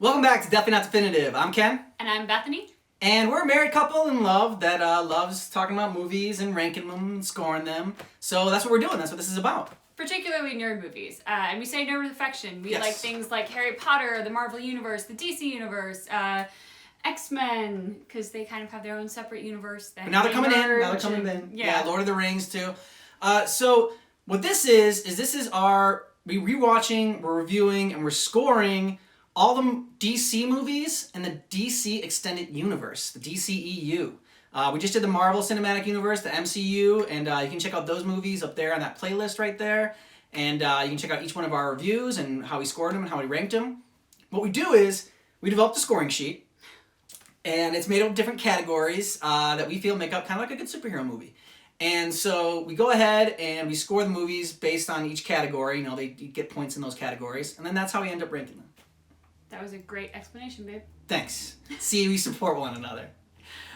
Welcome back to Definitely Not Definitive. I'm Ken. And I'm Bethany. And we're a married couple in love that loves talking about movies and ranking them and scoring them. So that's what we're doing. That's what this is about. Particularly nerd movies. And we say nerd with affection. We Yes. like things like Harry Potter, the Marvel Universe, the DC Universe, X-Men, because they kind of have their own separate universe. But now they're coming in. Yeah, Lord of the Rings too. So what this is our we're rewatching, we're reviewing, and we're scoring all the DC movies in the DC Extended Universe, the DCEU. We just did the Marvel Cinematic Universe, the MCU, and you can check out those movies up there on that playlist right there. And you can check out each one of our reviews and how we scored them and how we ranked them. What we do is we developed a scoring sheet, and it's made up of different categories that we feel make up kind of like a good superhero movie. And so we go ahead and we score the movies based on each category. You know, they get points in those categories, and then that's how we end up ranking them. That was a great explanation, babe. Thanks. See, we support one another.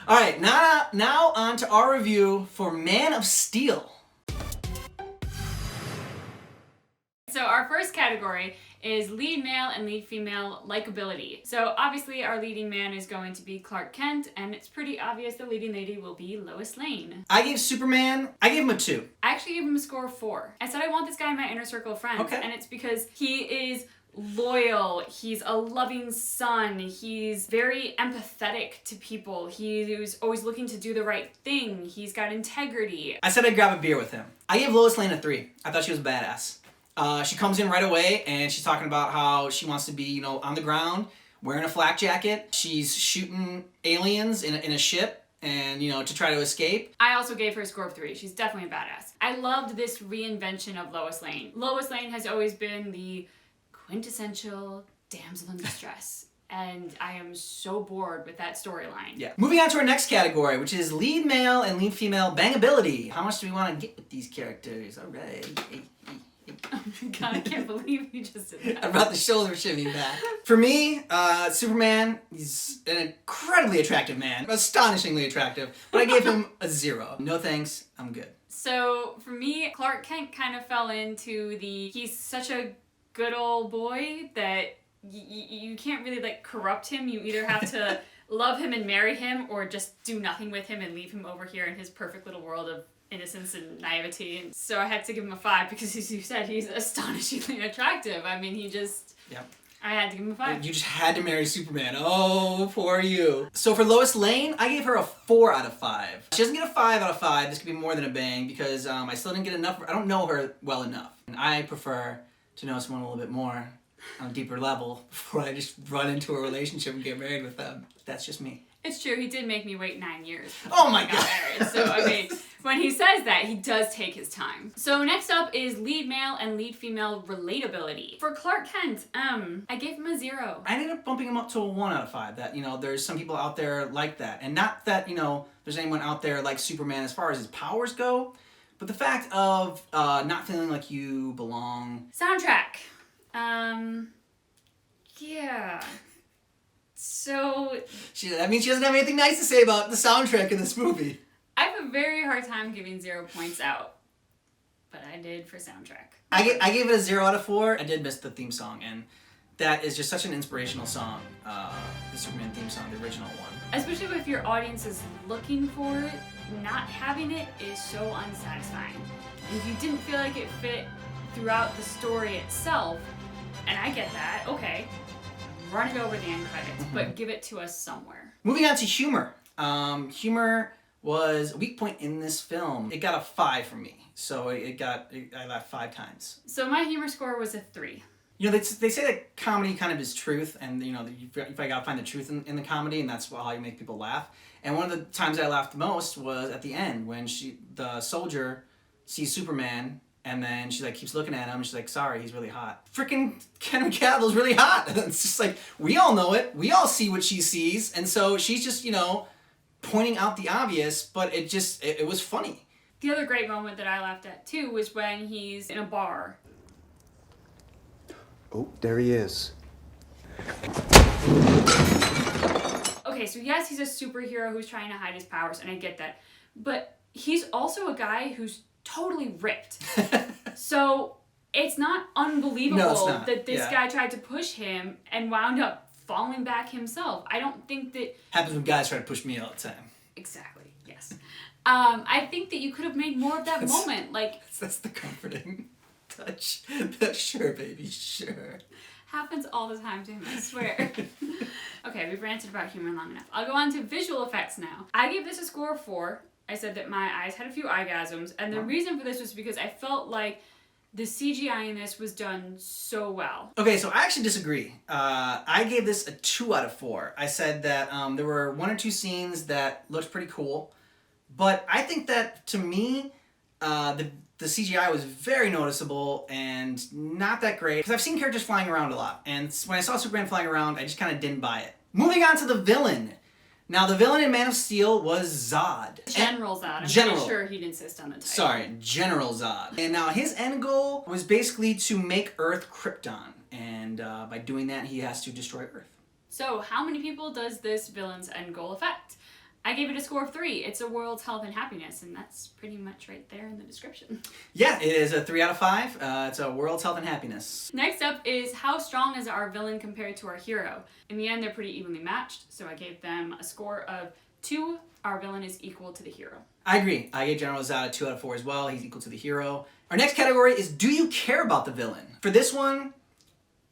All right, now on to our review for Man of Steel. So our first category is lead male and lead female likability. So obviously our leading man is going to be Clark Kent, and it's pretty obvious the leading lady will be Lois Lane. I gave Superman, I gave him a 2. I actually gave him a score of 4. I said I want this guy in my inner circle of friends, Okay. And it's because he is loyal, he's a loving son, he's very empathetic to people, he's always looking to do the right thing, he's got integrity. I said I'd grab a beer with him. I gave Lois Lane a 3. I thought she was badass. She comes in right away and she's talking about how she wants to be, on the ground, wearing a flak jacket. She's shooting aliens in a ship and, to try to escape. I also gave her a score of 3. She's definitely a badass. I loved this reinvention of Lois Lane. Lois Lane has always been the quintessential damsel in distress. And I am so bored with that storyline. Yeah. Moving on to our next category, which is lead male and lead female Bankability. How much do we want to get with these characters? All right. Oh my god, I can't believe you just did that. I brought the shoulder shimmy back. For me, Superman, he's an incredibly attractive man. Astonishingly attractive. But I gave him a 0. No thanks, I'm good. So for me, Clark Kent kind of fell into he's such a good old boy that you can't really corrupt him. You either have to love him and marry him, or just do nothing with him and leave him over here in his perfect little world of innocence and naivety. And so I had to give him a 5 because, as you said, he's astonishingly attractive. I mean, Yep. I had to give him a 5. You just had to marry Superman. Oh, poor you. So for Lois Lane, I gave her a 4 out of 5. She doesn't get a 5 out of 5. This could be more than a bang because I still didn't get enough. I don't know her well enough. And I prefer to know someone a little bit more on a deeper level before I just run into a relationship and get married with them. That's just me. It's true, he did make me wait 9 years. Oh my God. Married. So, I mean, when he says that, he does take his time. So next up is lead male and lead female relatability. For Clark Kent, I gave him a 0. I ended up bumping him up to a 1 out of 5. That, there's some people out there like that. And not that, there's anyone out there like Superman as far as his powers go, but the fact of not feeling like you belong. Soundtrack. Yeah. So That means she doesn't have anything nice to say about the soundtrack in this movie. I have a very hard time giving 0 points out, but I did for soundtrack. I gave it a 0 out of 4. I did miss the theme song, and that is just such an inspirational song, the Superman theme song, the original one. Especially if your audience is looking for it, not having it is so unsatisfying. And if you didn't feel like it fit throughout the story itself, and I get that, okay, run it over the end credits, but give it to us somewhere. Moving on to humor. Humor was a weak point in this film. It got a 5 from me, so I laughed 5 times. So my humor score was a 3. They say that comedy kind of is truth, and you've got to find the truth in the comedy, and that's how you make people laugh. And one of the times I laughed the most was at the end when the soldier sees Superman. And then she keeps looking at him and she's like, sorry, he's really hot. Freaking Henry Cavill's really hot. It's just we all know it. We all see what she sees. And so she's just, pointing out the obvious, but it was funny. The other great moment that I laughed at too was when he's in a bar. Oh, there he is. Okay, so yes, he's a superhero who's trying to hide his powers, and I get that. But he's also a guy who's totally ripped. So it's not unbelievable that this guy tried to push him and wound up falling back himself. I don't think that... Happens when guys try to push me all the time. Exactly, yes. I think that you could have made more of that moment. Like that's the comforting touch. Sure, baby, sure. Happens all the time to him, I swear. Okay, we've ranted about humor long enough. I'll go on to visual effects now. I gave this a score of 4. I said that my eyes had a few eyegasms, and the reason for this was because I felt like the CGI in this was done so well. Okay, so I actually disagree. I gave this a 2 out of 4. I said that there were 1 or 2 scenes that looked pretty cool, but I think that, to me, the CGI was very noticeable and not that great. Because I've seen characters flying around a lot, and when I saw Superman flying around, I just kind of didn't buy it. Moving on to the villain. Now, the villain in Man of Steel was Zod. General Zod. I'm pretty sure he'd insist on the title. Sorry, General Zod. And now his end goal was basically to make Earth Krypton. And by doing that, he has to destroy Earth. So, how many people does this villain's end goal affect? I gave it a score of 3. It's a world's health and happiness, and that's pretty much right there in the description. Yeah, it is a 3 out of 5. It's a world's health and happiness. Next up is how strong is our villain compared to our hero? In the end, they're pretty evenly matched, so I gave them a score of 2. Our villain is equal to the hero. I agree. I gave General Zod a 2 out of 4 as well. He's equal to the hero. Our next category is, do you care about the villain? For this one,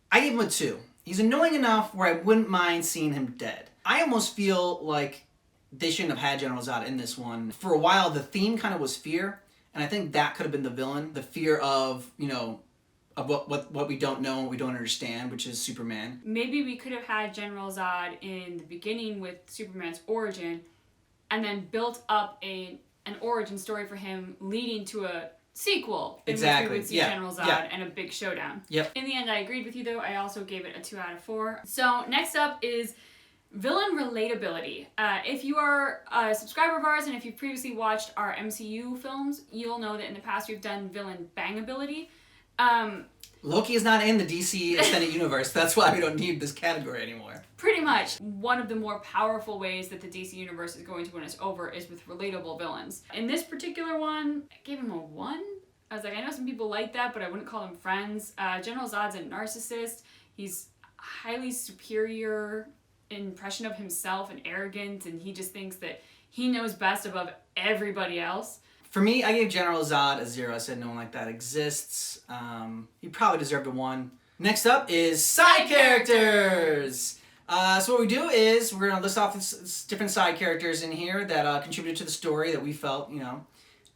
I gave him a 2. He's annoying enough where I wouldn't mind seeing him dead. I almost feel like they shouldn't have had General Zod in this one. For a while, the theme kind of was fear, and I think that could have been the villain. The fear of, of what we don't know and what we don't understand, which is Superman. Maybe we could have had General Zod in the beginning with Superman's origin, and then built up an origin story for him leading to a sequel in which we would see General Zod and a big showdown. Yep. In the end, I agreed with you, though. I also gave it a 2 out of 4. So next up is villain relatability. If you are a subscriber of ours and if you've previously watched our MCU films, you'll know that in the past we've done villain Bankability. Loki is not in the DC Extended Universe. That's why we don't need this category anymore. Pretty much. One of the more powerful ways that the DC Universe is going to win us over is with relatable villains. In this particular one, I gave him a 1. I was like, I know some people like that, but I wouldn't call them friends. General Zod's a narcissist. He's highly superior impression of himself and arrogant, and he just thinks that he knows best above everybody else. For me, I gave General Zod a 0. I said no one like that exists. He probably deserved a 1. Next up is side characters. So what we do is we're gonna list off different side characters in here that contributed to the story that we felt,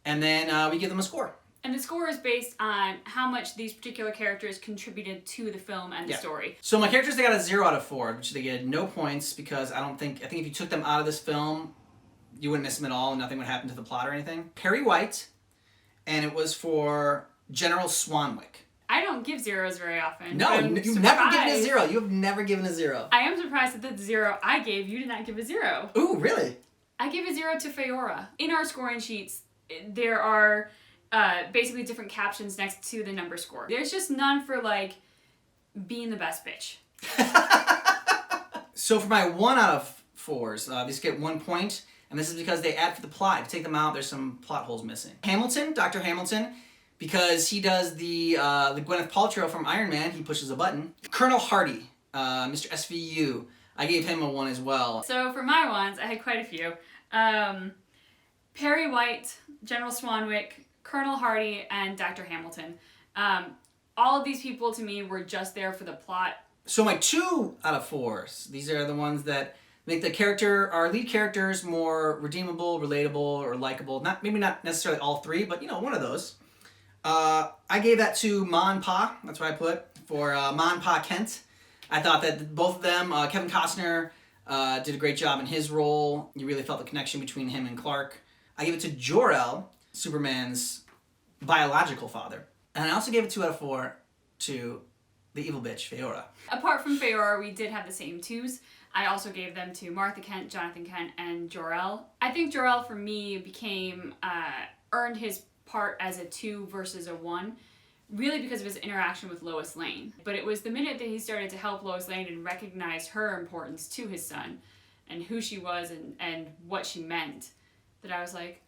and then we give them a score. And the score is based on how much these particular characters contributed to the film and the story. So my characters, they got a 0 out of 4, which they get no points because I think if you took them out of this film, you wouldn't miss them at all and nothing would happen to the plot or anything. Perry White, and it was for General Swanwick. I don't give 0s very often. No, you've never given a 0. You have never given a 0. I am surprised that the 0 I gave, you did not give a 0. Ooh, really? I gave a 0 to Feora. In our scoring sheets, there are basically different captions next to the number score. There's just none for, being the best bitch. So for my 1 out of 4s, these get 1 point, and this is because they add for the plot. If you take them out, there's some plot holes missing. Hamilton, Dr. Hamilton, because he does the Gwyneth Paltrow from Iron Man, he pushes a button. Colonel Hardy, Mr. SVU, I gave him a 1 as well. So for my ones, I had quite a few. Perry White, General Swanwick, Colonel Hardy, and Dr. Hamilton. All of these people, to me, were just there for the plot. So my 2 out of 4s, these are the ones that make our lead characters more redeemable, relatable, or likable. Maybe not necessarily all 3, but one of those. I gave that to Ma and Pa. That's what I put for Ma and Pa Kent. I thought that both of them, Kevin Costner did a great job in his role. You really felt the connection between him and Clark. I gave it to Jor-El, Superman's biological father. And I also gave it 2 out of 4 to the evil bitch, Feora. Apart from Feora, we did have the same 2s. I also gave them to Martha Kent, Jonathan Kent, and Jor-El. I think Jor-El, for me, earned his part as a 2 versus a 1, really because of his interaction with Lois Lane. But it was the minute that he started to help Lois Lane and recognize her importance to his son and who she was and what she meant that I was like,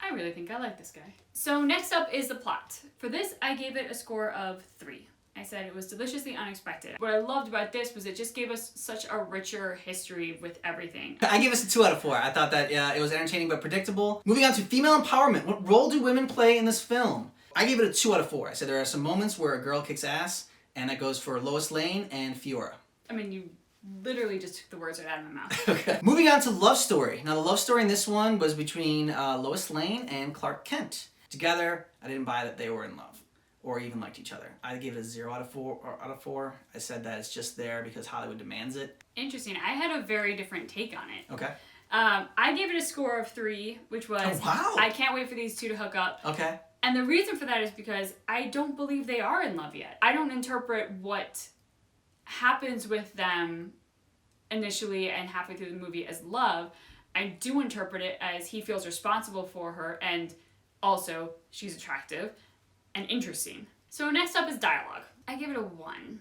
I really think I like this guy. So next up is the plot. For this, I gave it a score of 3. I said it was deliciously unexpected. What I loved about this was it just gave us such a richer history with everything. I gave us a 2 out of 4. I thought that it was entertaining but predictable. Moving on to female empowerment. What role do women play in this film? I gave it a 2 out of 4. I said there are some moments where a girl kicks ass, and that goes for Lois Lane and Fiora. I mean, you literally just took the words right out of my mouth. Okay. Moving on to love story. Now, the love story in this one was between Lois Lane and Clark Kent. Together, I didn't buy that they were in love or even liked each other. I gave it a 0 out of 4. I said that it's just there because Hollywood demands it. Interesting. I had a very different take on it. Okay. I gave it a score of 3, which was, oh, wow. I can't wait for these two to hook up. Okay. And the reason for that is because I don't believe they are in love yet. I don't interpret what happens with them initially and halfway through the movie as love. I do interpret it as he feels responsible for her, and also she's attractive and interesting. So next up is dialogue. I give it a 1.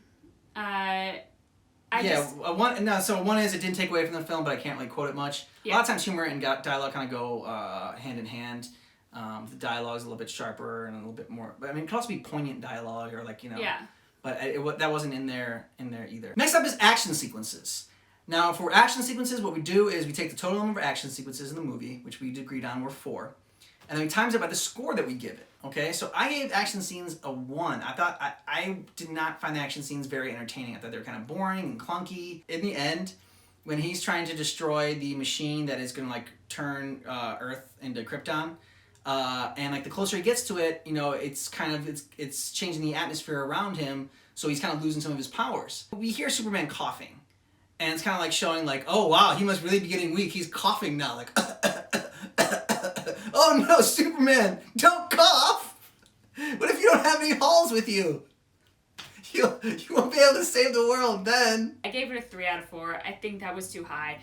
So 1 is it didn't take away from the film, but I can't really quote it much. Yeah. A lot of times humor and dialogue kind of go hand in hand. The dialogue's a little bit sharper and a little bit more, but I mean, it could also be poignant dialogue or like, Yeah. But that wasn't in there either. Next up is action sequences. Now, for action sequences, what we do is we take the total number of action sequences in the movie, which we agreed on were 4, and then we times it by the score that we give it. Okay, so I gave action scenes a 1. I thought I did not find the action scenes very entertaining. I thought they were kind of boring and clunky. In the end, when he's trying to destroy the machine that is going to like turn Earth into Krypton, and like the closer he gets to it, it's changing the atmosphere around him, so he's kind of losing some of his powers. We hear Superman coughing, and it's kind of like showing like, oh wow, he must really be getting weak. He's coughing now, like. Oh no, Superman, don't cough! What if you don't have any halls with you? You won't be able to save the world then. I gave it a 3 out of 4. I think that was too high.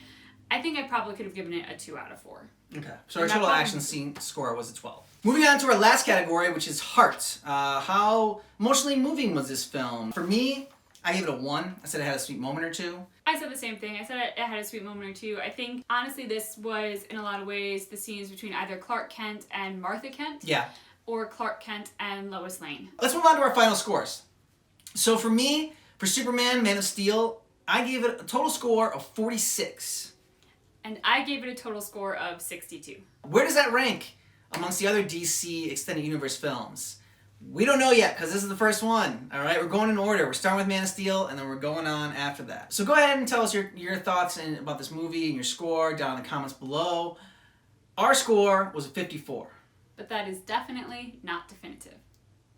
I think I probably could have given it a 2 out of 4. Okay, so our total action scene score was a 12. Moving on to our last category, which is heart. How emotionally moving was this film? For me, I gave it a 1. I said it had a sweet moment or 2. I said the same thing. I said it had a sweet moment or 2. I think, honestly, this was, in a lot of ways, the scenes between either Clark Kent and Martha Kent. Yeah. Or Clark Kent and Lois Lane. Let's move on to our final scores. So for me, for Superman, Man of Steel, I gave it a total score of 46. And I gave it a total score of 62. Where does that rank amongst the other DC Extended Universe films? We don't know yet, because this is the first one, all right? We're going in order. We're starting with Man of Steel, and then we're going on after that. So go ahead and tell us your thoughts about this movie and your score down in the comments below. Our score was a 54. But that is definitely not definitive.